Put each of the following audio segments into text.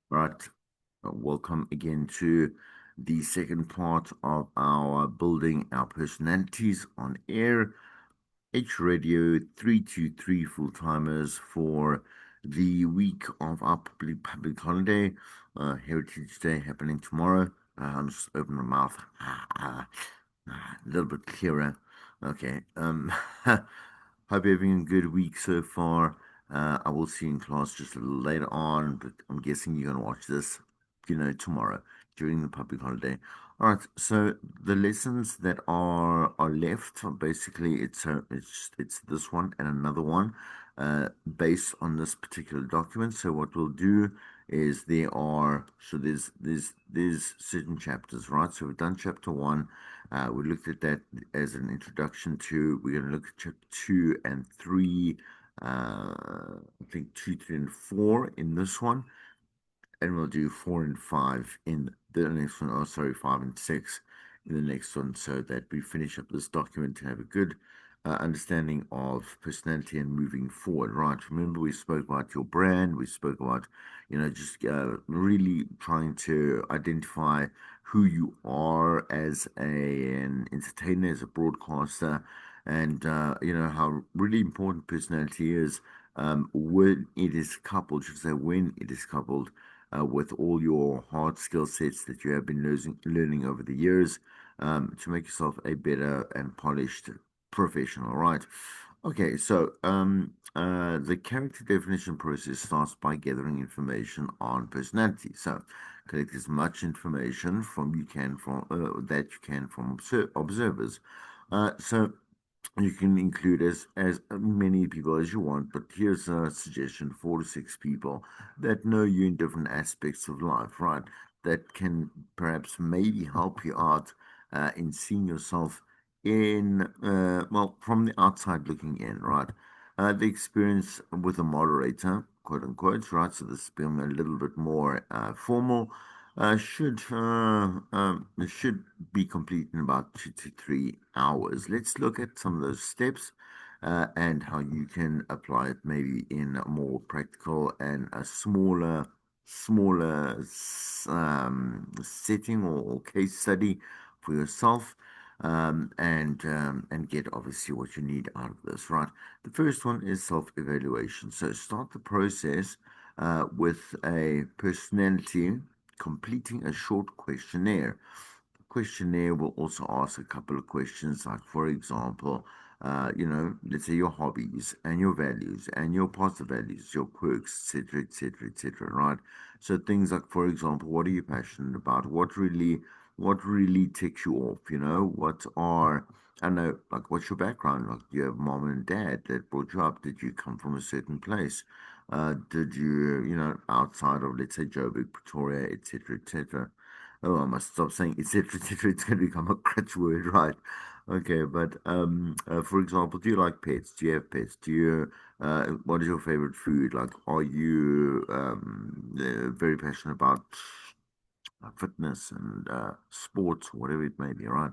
Right. Welcome again to the second part of our Building Our Personalities on Air. H Radio 323 full timers for the week of our public holiday, Heritage Day happening tomorrow. I'm just opening my mouth a little bit clearer. Okay. Hope you're having a good week so far. I will see you in class just a little later on, but I'm guessing you're going to watch this, tomorrow during the public holiday. All right. So the lessons that are left are basically it's this one and another one, based on this particular document. So what we'll do is there's certain chapters, right? So we've done chapter one. We looked at that as an introduction to. We're going to look at chapter two and three. I think two, three, and four in this one, and we'll do four and five in the next one. Oh, sorry, five and six in the next one, so that we finish up this document to have a good understanding of personality and moving forward. Right? Remember, we spoke about your brand. We spoke about, just really trying to identify who you are as an entertainer, as a broadcaster, and how really important personality is. When it is coupled, should say when it is coupled with all your hard skill sets that you have been learning over the years, to make yourself a better and polished professional, right? Okay, so the character definition process starts by gathering information on personality. So collect as much information from observers. So you can include as many people as you want, but here's a suggestion: 4 to 6 people that know you in different aspects of life, right? That can perhaps maybe help you out in seeing yourself in well, from the outside looking in, right? The experience with a moderator, quote unquote, right? So this is being a little bit more formal. Should be complete in about 2 to 3 hours. Let's look at some of those steps and how you can apply it maybe in a more practical and a smaller setting or case study for yourself, and get obviously what you need out of this, right? The first one is self-evaluation. So start the process with a personality, completing a short questionnaire. The questionnaire will also ask a couple of questions, like, for example, let's say your hobbies and your values and your positive values, your quirks, etc., etc., etc., right? So things like, for example, what are you passionate about? What really ticks you off? I don't know, like, what's your background? Like, do you have mom and dad that brought you up? Did you come from a certain place? Did you, outside of, let's say, Joburg, Pretoria, etc., etc.? Oh, I must stop saying etc., etc. It's going to become a crutch word, right? Okay, but for example, do you like pets? Do you have pets? What is your favorite food? Like, are you very passionate about fitness and sports, whatever it may be, right?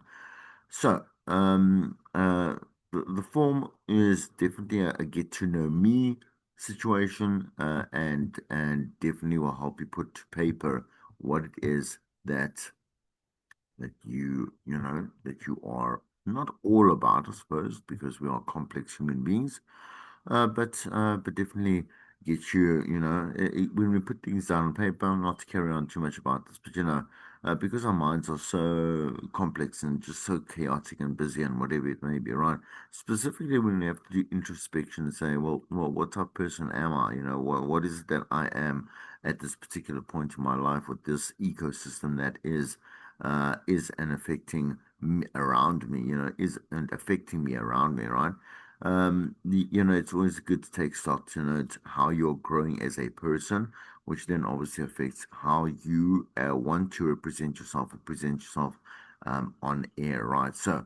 So, the form is definitely a get to know me situation, and definitely will help you put to paper what it is that you are not all about, I suppose, because we are complex human beings, but definitely get when we put things down on paper, not to carry on too much about this, but because our minds are so complex and just so chaotic and busy and whatever it may be, right? Specifically when we have to do introspection and say, well, what type of person am I? What is it that I am at this particular point in my life with this ecosystem that is and affecting me around me, is and affecting me around me, right? It's always good to take stock to note how you're growing as a person, which then obviously affects how you want to represent yourself and present yourself on air, right? So,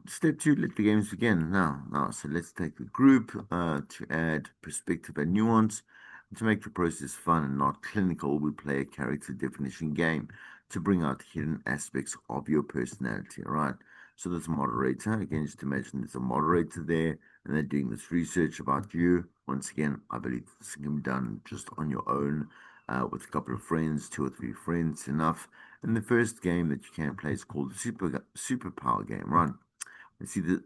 step two, let the games begin. Now, so let's take the group to add perspective and nuance. To make the process fun and not clinical, we play a character definition game to bring out hidden aspects of your personality, right? So, there's a moderator. Again, just imagine there's a moderator there and they're doing this research about you. Once again, I believe this can be done just on your own. with a couple of friends, two or three friends, enough. And the first game that you can play is called the superpower game, right? I see the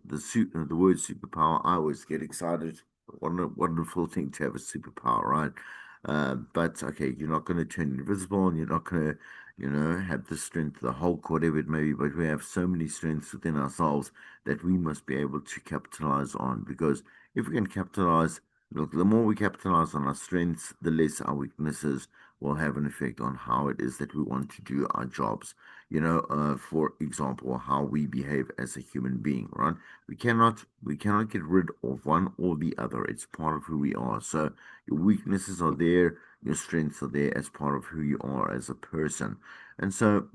word superpower. I always get excited. What a wonderful thing to have a superpower, right? But okay, you're not going to turn invisible, and you're not going to, have the strength of the Hulk, whatever it may be. But we have so many strengths within ourselves that we must be able to capitalize on. Because if we can capitalize, look, the more we capitalize on our strengths, the less our weaknesses will have an effect on how it is that we want to do our jobs. For example, how we behave as a human being, right? We cannot get rid of one or the other. It's part of who we are. So your weaknesses are there, your strengths are there as part of who you are as a person. And so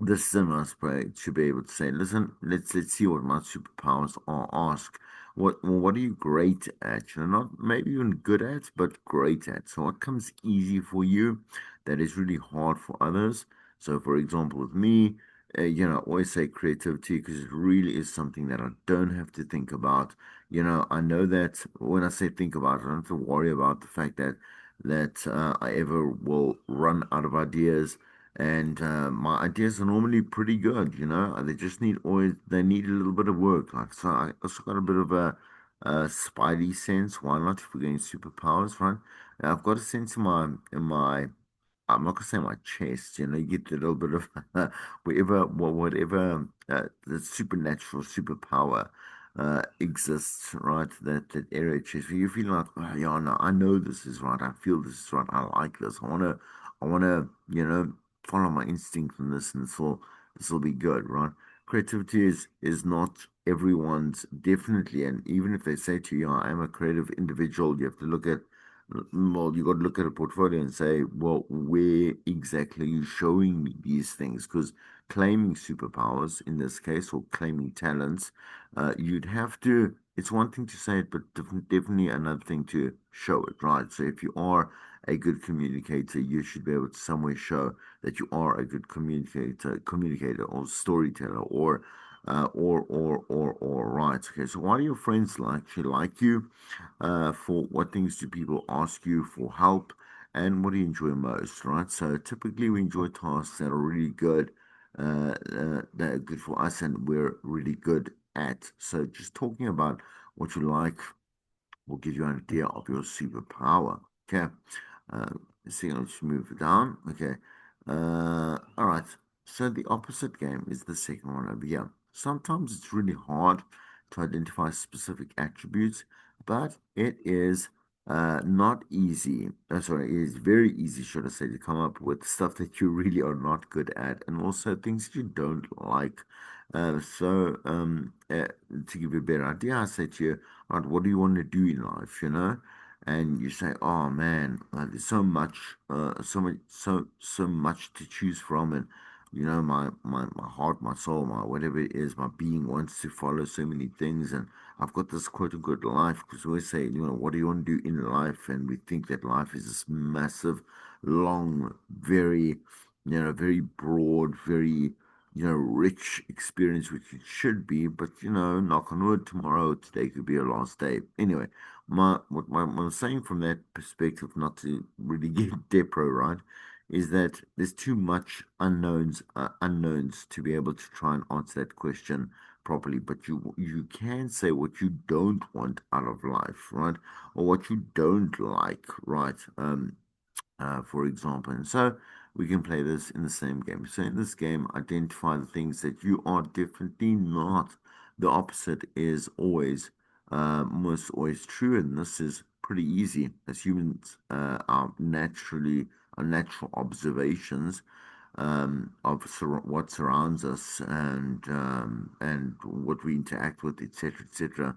this sim aspect should be able to say, listen, let's see what my superpowers are. Ask what are you great at? Not maybe even good at, but great at. So what comes easy for you that is really hard for others? So, for example, with me, I always say creativity because it really is something that I don't have to think about. I know that when I say think about it, I don't have to worry about the fact that I ever will run out of ideas. And my ideas are normally pretty good. They just they need a little bit of work. Like, so I also got a bit of a spidey sense. Why not if we're getting superpowers, right? I've got a sense in my I'm not gonna say my chest, you get a little bit of whatever the supernatural superpower exists, right? That area chest, where you feel like, oh, yeah, no, I know this is right. I feel this is right. I like this. I wanna, follow my instinct in this, and this will be good, right? Creativity is not everyone's definitely, and even if they say to you, I am a creative individual, you have to look at well, you got to look at a portfolio and say, well, where exactly are you showing me these things? Because claiming superpowers in this case, or claiming talents, you'd have to. It's one thing to say it, but definitely another thing to show it, right? So if you are a good communicator, you should be able to somewhere show that you are a good communicator or storyteller, or right. Okay, so why do your friends like you? For what things do people ask you for help, and what do you enjoy most, right? So typically we enjoy tasks that are really good, that are good for us and we're really good at. So just talking about what you like will give you an idea of your superpower. Okay. Uh, let's see, let's move it down. Okay. All right. So the opposite game is the second one over here. Sometimes it's really hard to identify specific attributes, but it is not easy. Sorry, it is very easy, should I say, to come up with stuff that you really are not good at, and also things that you don't like. To give you a better idea, I say to you, right, what do you want to do in life, And you say, oh man, there's so much to choose from, and my heart, my soul, my whatever it is, my being wants to follow so many things, and I've got this quote unquote life because we always say, what do you want to do in life? And we think that life is this massive, long, very broad, very rich experience, which it should be, but knock on wood, tomorrow, today could be a last day. Anyway, what I'm saying from that perspective, not to really get depro, right, is that there's too much unknowns to be able to try and answer that question properly. But you can say what you don't want out of life, right, or what you don't like, right? For example. And so we can play this in the same game. So in this game, identify the things that you are definitely not. The opposite is almost always true, and this is pretty easy as humans our natural observations of what surrounds us and what we interact with, etc., etc.,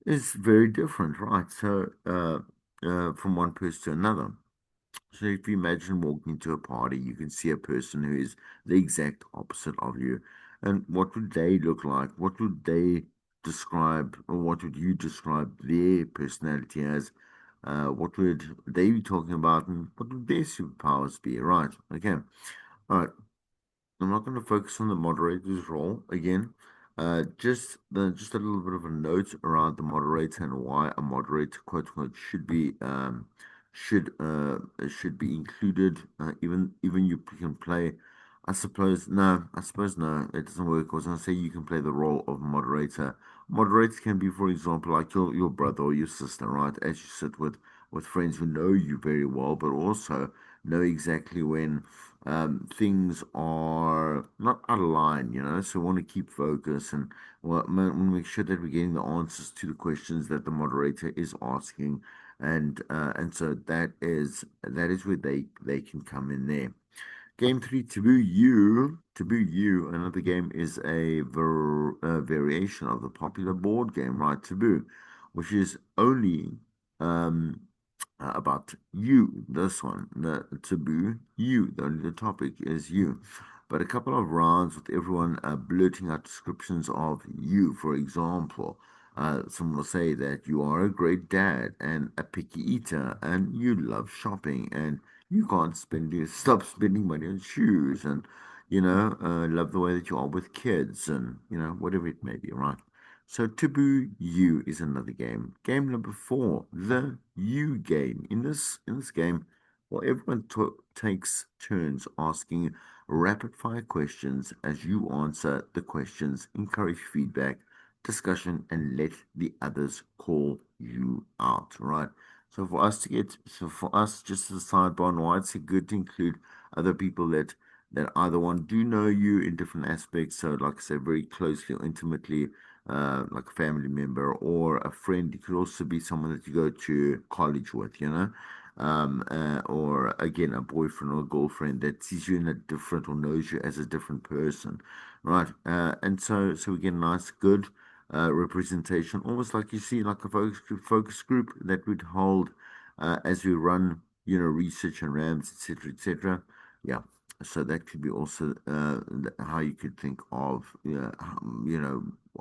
is very different, right? So from one person to another. So if you imagine walking to a party, you can see a person who is the exact opposite of you. And what would they look like? What would they describe, or what would you describe their personality as? What would they be talking about, and what would their superpowers be? Right. Okay. All right. I'm not going to focus on the moderator's role again. Just a little bit of a note around the moderator and why a moderator, quote unquote, should be should be included. Even you can play. I suppose no. I suppose no. It doesn't work. I was gonna say you can play the role of moderator. Moderators can be, for example, like your brother or your sister, right? As you sit with friends who know you very well, but also know exactly when things are not out of line, So want to keep focus and want to make sure that we're getting the answers to the questions that the moderator is asking, and so that is where they can come in there. Game three, Taboo You. Taboo You, another game, is a variation of the popular board game, right? Taboo, which is only um, about you. This one, the Taboo You. The only the topic is you. But a couple of rounds with everyone blurting out descriptions of you. For example, someone will say that you are a great dad and a picky eater, and you love shopping, and you can't stop spending money on shoes, and love the way that you are with kids, and whatever it may be, right? So Taboo You is another game. Game number four, the You game. In this game, well, everyone takes turns asking rapid fire questions as you answer the questions, encourage feedback, discussion, and let the others call you out, right? So for us, just as a sidebar on why it's good to include other people that either one do know you in different aspects, so like I say, very closely or intimately, like a family member or a friend. It could also be someone that you go to college with, or again, a boyfriend or a girlfriend that sees you in a different or knows you as a different person, right? And so we get a nice, good representation, almost like you see like a focus group that would hold as we run, research and rams, etc., etc. Yeah. So that could be also how you could think of,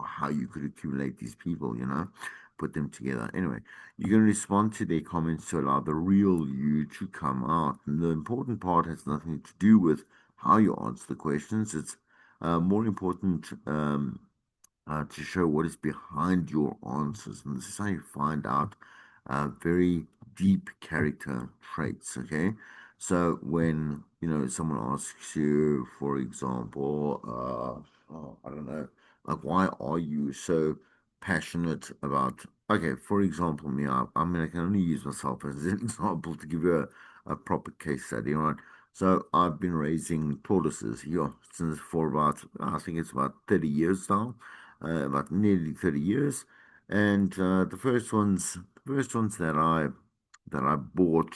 how you could accumulate these people, put them together. Anyway, you can respond to their comments to allow the real you to come out. And the important part has nothing to do with how you answer the questions. It's more important to show what is behind your answers. And this is how you find out very deep character traits, okay? So when, someone asks you, for example, I don't know, like, why are you so passionate about, okay, for example, me, I can only use myself as an example to give you a proper case study, right? So I've been raising tortoises here since for about, I think it's about 30 years now, about nearly 30 years. And the first ones that I bought,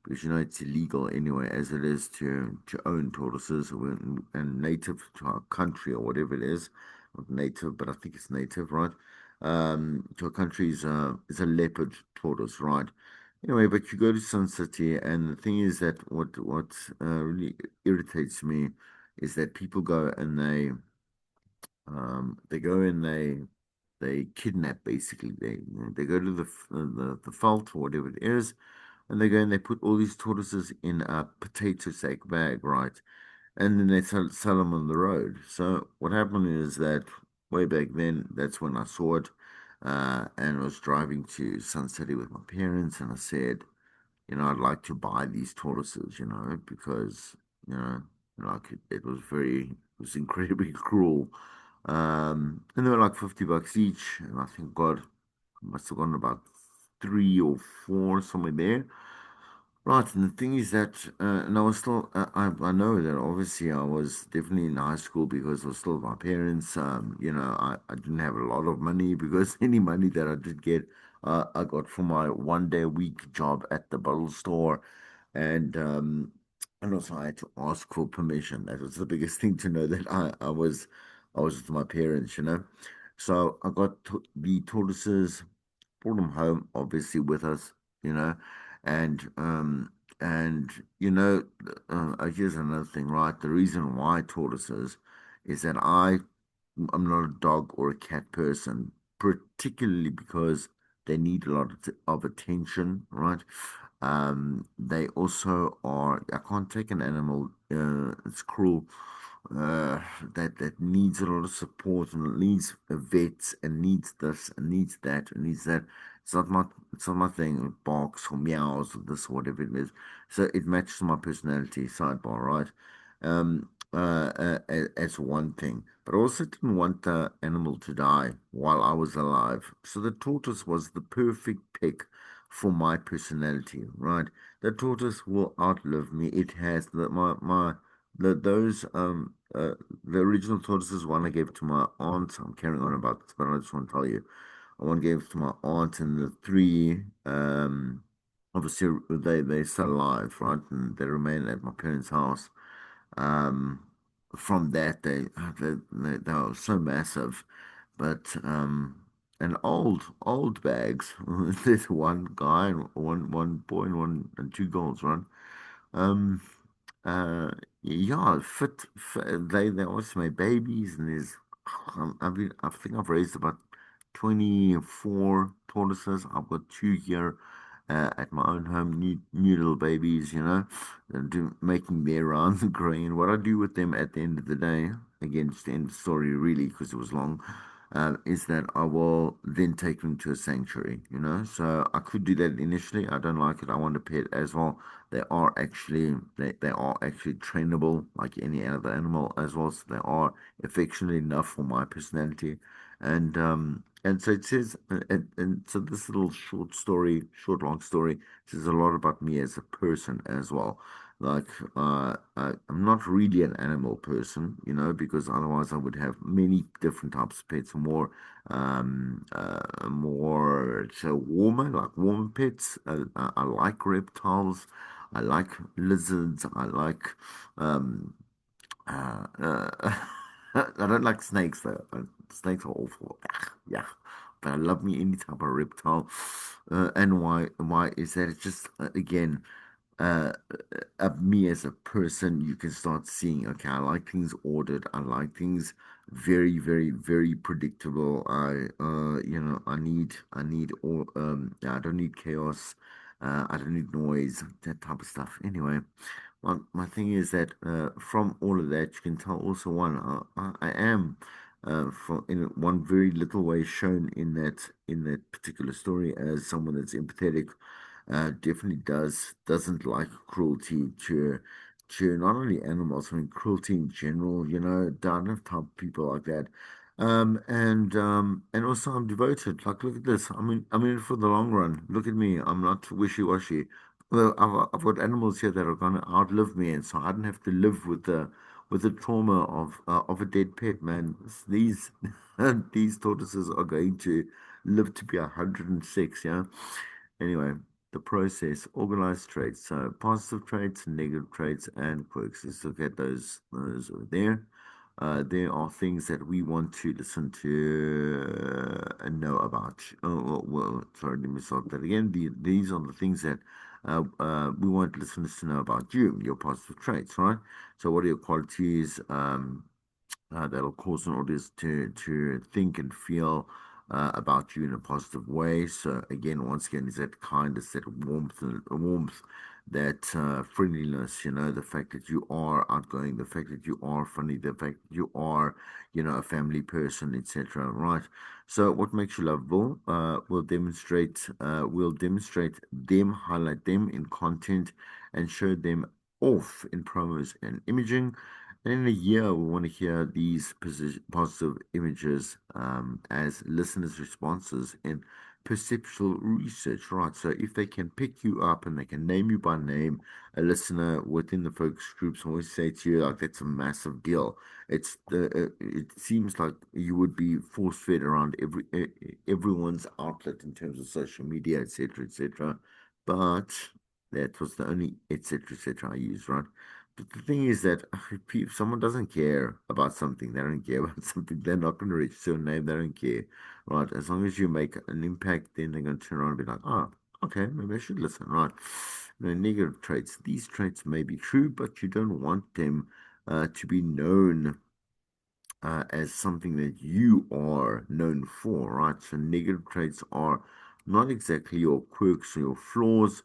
because it's illegal anyway, as it is to own tortoises and native to our country or whatever it is, not native, but I think it's native, right? To our country is a leopard tortoise, right? Anyway, but you go to Sun City, and the thing is that what really irritates me is that people go and they kidnap, basically. They go to the fault or whatever it is, and they go and they put all these tortoises in a potato sack bag, right? And then they sell them on the road. So what happened is that way back then, that's when I saw it, and I was driving to Sun City with my parents, and I said, I'd like to buy these tortoises, because, you know, like it was incredibly cruel. And they were like $50 each, and I think God must have gone about three or four somewhere there. Right, and the thing is that, and I was still, I know that obviously I was definitely in high school because I was still with my parents. I didn't have a lot of money because any money that I did get, I got from my 1 day a week job at the bottle store, and also I had to ask for permission. That was the biggest thing to know that I was with my parents, So I got the tortoises, brought them home, obviously with us, you know, and you know, here's another thing, right? The reason why tortoises is that I'm not a dog or a cat person, particularly because they need a lot of attention, right? They also are, I can't take an animal, it's cruel, that needs a lot of support and needs a vet and needs this and needs that and needs that. it's not my thing. It barks or meows or this or whatever it is. So it matches my personality. Sidebar, right? As one thing, but I also didn't want the animal to die while I was alive. So the tortoise was the perfect pick for my personality, right? The tortoise will outlive me. It has those the original tortoises one I gave to my aunt. I'm carrying on about this, but I just want to tell you. I one gave to my aunt, and the three, obviously they still alive, right? And they remain at my parents' house. Um, from that, they were so massive, but and old bags. There's one guy, and one boy, and one and two girls, right? Um, uh, yeah, they also made babies, and I think I've raised about 24 tortoises. I've got two here at my own home, new little babies, and making their rounds and growing. And what I do with them at the end of the day, again, just to end the story really, because it was long, is that I will then take them to a sanctuary, So I could do that initially. I don't like it. I want a pet as well. They are actually trainable like any other animal as well. So they are affectionate enough for my personality. And so it says, and so this little long story, says a lot about me as a person as well. Like, I'm not really an animal person, because otherwise I would have many different types of pets, more so warmer pets. I like reptiles, I like lizards, I like um, I don't like snakes though. Snakes are awful. Yeah, but I love me any type of reptile. And why is that? It's just again, uh, of me as a person, you can start seeing. Okay, I like things ordered. I like things very, very, very predictable. I need all. I don't need chaos. I don't need noise. That type of stuff. Anyway. My thing is that from all of that, you can tell also I am from in one very little way shown in that particular story as someone that's empathetic. Definitely doesn't like cruelty to not only animals, I mean cruelty in general. Don't have time for people like that. And also I'm devoted. Like, look at this. I'm in it for the long run. Look at me. I'm not wishy-washy. Well, I've got animals here that are going to outlive me, and so I don't have to live with the trauma of a dead pet, man. These these tortoises are going to live to be 106, yeah. Anyway, the process, organized traits, so positive traits, negative traits, and quirks. Let's look at those over there. There are things that we want to listen to and know about. Sorry, let me start that again. These are the things that we want listeners to know about you, your positive traits, right? So, what are your qualities? That'll cause an audience to think and feel about you in a positive way. So again, once again, is that kindness, that warmth, that friendliness. The fact that you are outgoing, the fact that you are funny, the fact that you are, a family person, etc. Right. So what makes you lovable? Will demonstrate them, highlight them in content, and show them off in promos and imaging. And in a year, we want to hear these positive images as listeners' responses in perceptual research, right? So if they can pick you up and they can name you by name, a listener within the focus groups always say to you, like, that's a massive deal. It seems like you would be force fed around everyone's outlet in terms of social media, etc., etc. But that was the only etc., etc. I used, right? But the thing is that if someone doesn't care about something, they don't care about something, they're not going to register a name, they don't care, right? As long as you make an impact, then they're going to turn around and be like, oh, okay, maybe I should listen, right? Negative traits. These traits may be true, but you don't want them to be known as something that you are known for, right? So negative traits are not exactly your quirks or your flaws,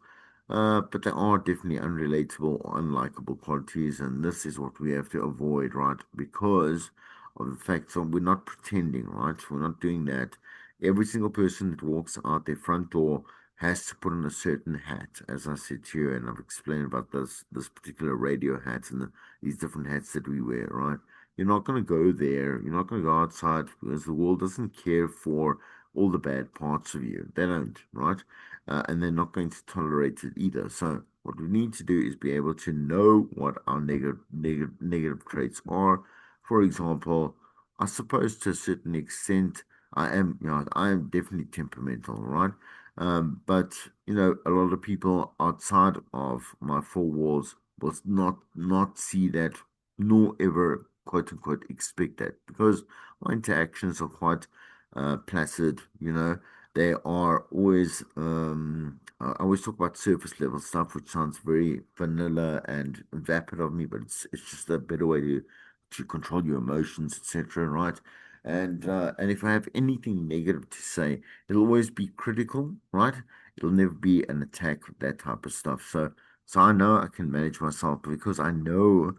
but they are definitely unrelatable or unlikable qualities, and this is what we have to avoid, right? Because of the fact that we're not pretending, right? We're not doing that. every single person that walks out their front door has to put on a certain hat, as I said to you, and I've explained about this particular radio hat and these different hats that we wear, right? You're not going to go there. You're not going to go outside because the world doesn't care for all the bad parts of you. They don't, right? And they're not going to tolerate it either. So what we need to do is be able to know what our negative traits are. For example, I suppose to a certain extent, I am definitely temperamental, right? But a lot of people outside of my four walls will not see that, nor ever quote unquote expect that, because my interactions are quite placid. They are always I always talk about surface level stuff, which sounds very vanilla and vapid of me, but it's just a better way to control your emotions, etc. Right? And if I have anything negative to say, it'll always be critical, right? It'll never be an attack, that type of stuff. So I know I can manage myself because I know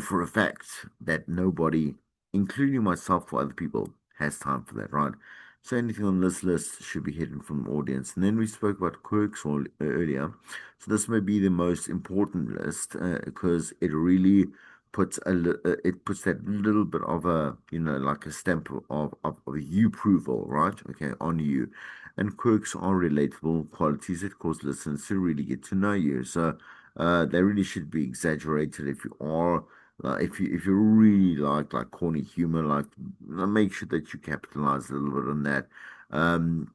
for a fact that nobody, including myself or other people, has time for that, right? So anything on this list should be hidden from the audience. And then we spoke about quirks earlier. So this may be the most important list because it really it puts that little bit of a like a stamp of you approval, right? Okay, on you. And quirks are relatable qualities that cause listeners to really get to know you. So they really should be exaggerated if you are if you really like corny humor, like make sure that you capitalize a little bit on that. Um,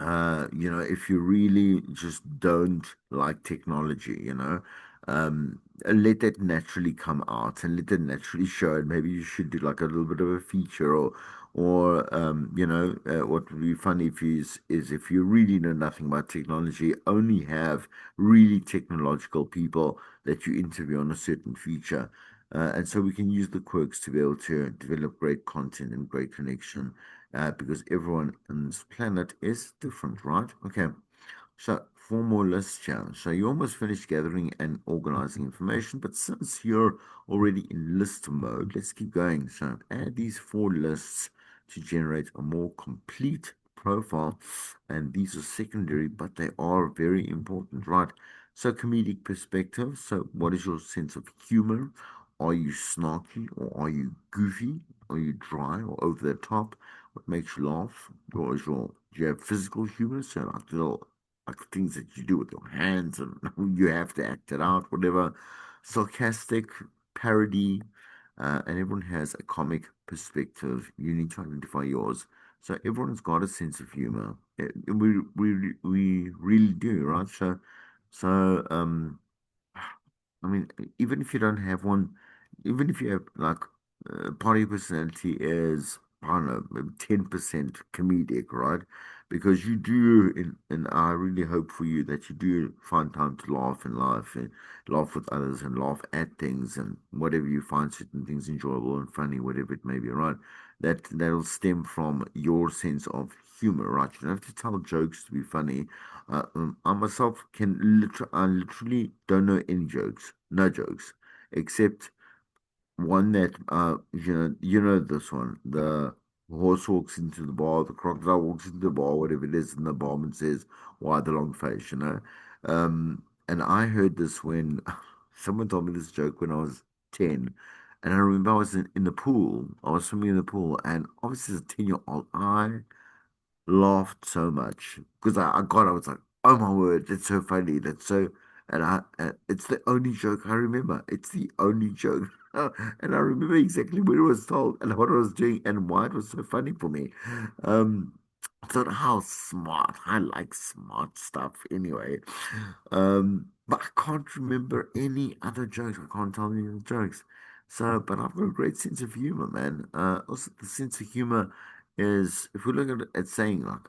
if you really just don't like technology, let that naturally come out and let that naturally show. And maybe you should do like a little bit of a feature or what would be funny if you is if you really know nothing about technology, only have really technological people that you interview on a certain feature. And so we can use the quirks to be able to develop great content and great connection because everyone on this planet is different, right? Okay, so four more lists here. So you almost finished gathering and organizing information, but since you're already in list mode, let's keep going. So add these four lists to generate a more complete profile. And these are secondary, but they are very important, right? So comedic perspective. So what is your sense of humor? Are you snarky or are you goofy? Are you dry or over the top? What makes you laugh? Do you have physical humor? So like things that you do with your hands and you have to act it out, whatever. Sarcastic, parody, and everyone has a comic perspective. You need to identify yours. So everyone's got a sense of humor. We really do, right? So I mean, even if you don't have one, even if you have like party personality is, I don't know, maybe 10% comedic, right? Because you do, and I really hope for you that you do find time to laugh and laugh with others and laugh at things and whatever you find certain things enjoyable and funny, whatever it may be, right? That'll stem from your sense of humor, right? You don't have to tell jokes to be funny. I myself I literally don't know any jokes, no jokes, except one that you know this one. The horse walks into the bar, the crocodile walks into the bar, whatever it is, and the barman says, "Why the long face?" And I heard this when someone told me this joke when I was 10. And I remember I was in the pool. I was swimming in the pool, and obviously as a 10-year-old, I laughed so much because I was like, oh my word, that's so funny. That's so, and it's the only joke I remember. It's the only joke. And I remember exactly when it was told and what I was doing and why it was so funny for me. Um, I thought, how smart. I like smart stuff anyway. But I can't remember any other jokes. I can't tell any other jokes. So, but I've got a great sense of humor, man. Also, the sense of humor is if we look at saying like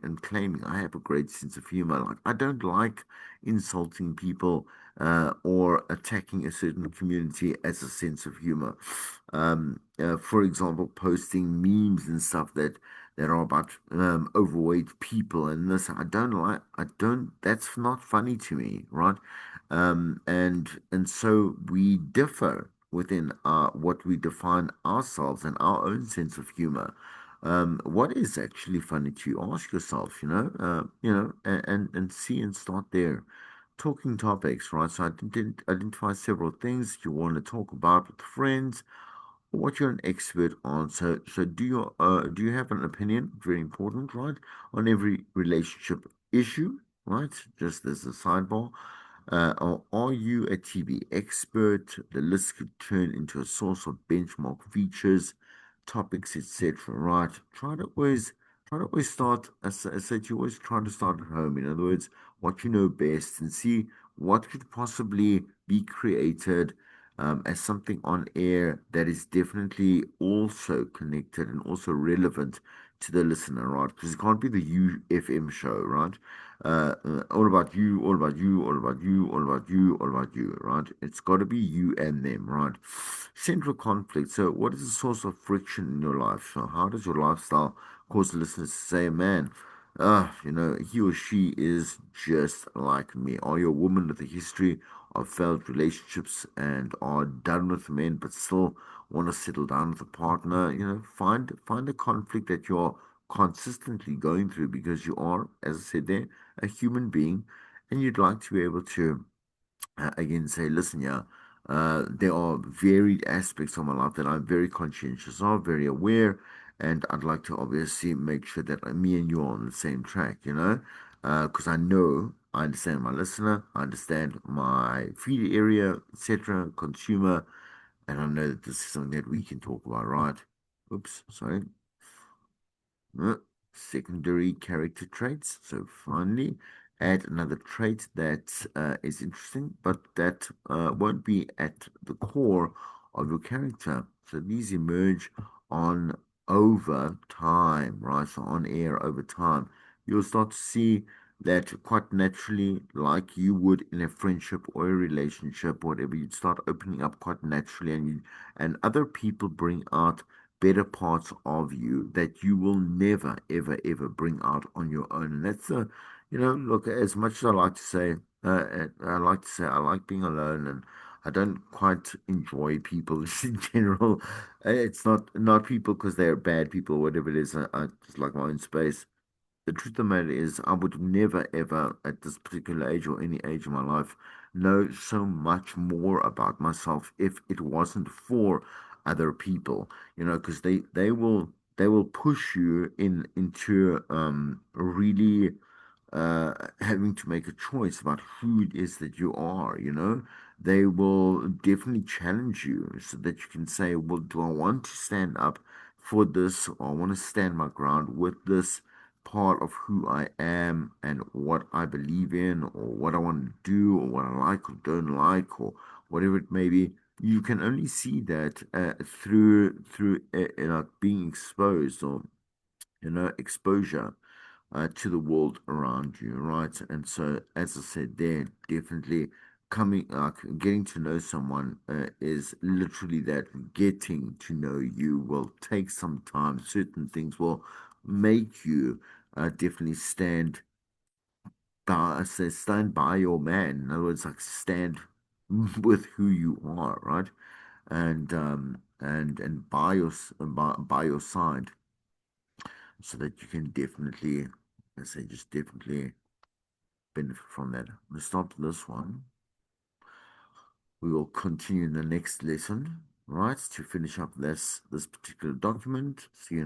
and claiming I have a great sense of humor, like I don't like insulting people or attacking a certain community as a sense of humor. For example, posting memes and stuff that are about overweight people and this I don't that's not funny to me, right? And so we differ within what we define ourselves and our own sense of humor. What is actually funny to you? Ask yourself, and see and start there. Talking topics, right? So identify several things you want to talk about with friends, what you're an expert on. So do you have an opinion? Very important, right? On every relationship issue, right? Just as a sidebar. Or are you a TV expert? The list could turn into a source of benchmark features, topics, etc. Right? Try to always start. As I said, you always try to start at home. In other words, what you know best, and see what could possibly be created as something on air that is definitely also connected and also relevant to the listener, right? Because it can't be the UFM show, right? All about you, all about you, all about you, all about you, all about you, right? It's got to be you and them, right? Central conflict. So, what is the source of friction in your life? So, how does your lifestyle cause listeners to say, man, he or she is just like me? Are you a woman with a history of failed relationships and are done with men, but still want to settle down with a partner? Find a conflict that you're consistently going through because you are, as I said there, a human being, and you'd like to be able to again say, listen, yeah, there are varied aspects of my life that I'm very conscientious of, very aware, and I'd like to obviously make sure that me and you are on the same track, because I understand my listener, I understand my feed area, etc., consumer, and I know that this is something that we can talk about, right? Oops, sorry. Uh, Secondary character traits. So finally, add another trait that is interesting, but that won't be at the core of your character. So these emerge on over time, right? So on air over time, you'll start to see that quite naturally, like you would in a friendship or a relationship, or whatever, you'd start opening up quite naturally, and other people bring out better parts of you that you will never, ever, ever bring out on your own. And that's look, as much as I like being alone, and I don't quite enjoy people in general. It's not people because they're bad people or whatever it is. I just like my own space. The truth of the matter is, I would never, ever, at this particular age or any age of my life, know so much more about myself if it wasn't for other people, because they will push you into really having to make a choice about who it is that you are. They will definitely challenge you so that you can say, well, do I want to stand up for this, or I want to stand my ground with this part of who I am and what I believe in, or what I want to do, or what I like or don't like, or whatever it may be. You can only see that through being exposed, or exposure to the world around you, right? And so, as I said, there definitely getting to know someone is literally that. Getting to know you will take some time. Certain things will make you definitely stand by your man. In other words, like stand with who you are, right? And by your side, so that you can definitely, I say, just definitely benefit from that. We stop this one. We will continue in the next lesson, right, to finish up this particular document. See you.